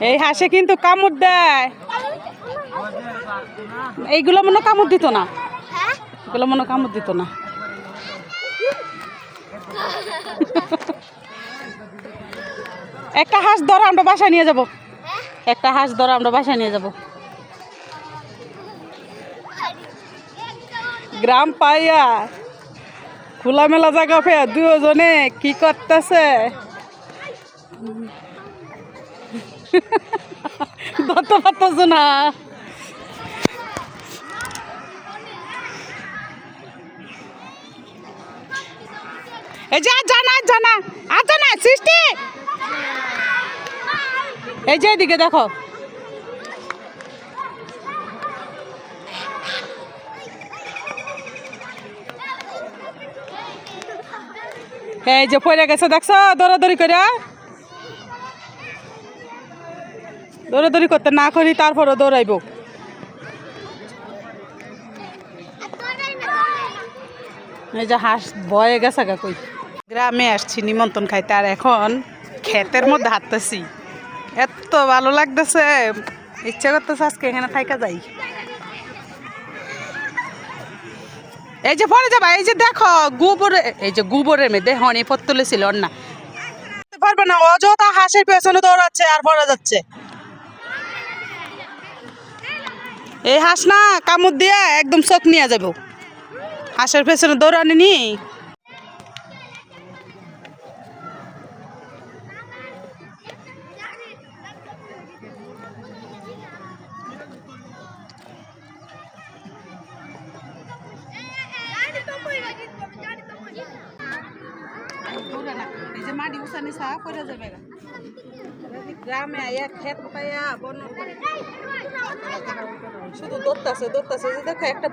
এই হাঁসে কিন্তু কামড় দেয়। এইগুলো মনে কামড় দিত না, এগুলো মনে কামড় দিত না। একটা হাঁস ধরো, আমরা বাসায় নিয়ে যাব। একটা হাঁস ধরো, আমরা বাসায় নিয়ে যাব। গ্রাম পাইয়া খোলামেলা জায়গা পেয়ে দুজনে কি করতেছে, ধরতে পারতেছ না। এই যে জানা জানা জানা সৃষ্টি, এই যে এদিকে দেখো, এই যে পড়ে গেছে দেখছো, দৌড়াদৌড়ি করে, দৌড়াদৌড়ি করতে না করি তারপরও দৌড়াইব। এই যে হাঁস ভয়ে গেছে গা কই। গ্রামে আসছি নিমন্ত্রণ খাইতে, আর এখন ক্ষেতের মধ্যে হাঁটতেছি, এত ভালো লাগতেছে, ইচ্ছা করতেছে আজকে এখানে থাইকা যাই। এই যে পরে যাবা, এই যে দেখো গোবরে, এই যে গোবরের মেয়েদের হনি পর তুলেছিল না পারবে না, অযথা হাঁসের পেছনে দৌড়াচ্ছে আর পড়ে যাচ্ছে। এই হাঁস না কামড় দিয়া একদম চোখ নিয়ে যাব, হাঁসের পেছনে দৌড়ানি নি। গ্রামে খেত পাইয়া শুধু দৌড়তাছে দৌড়তাছে, দেখো একটা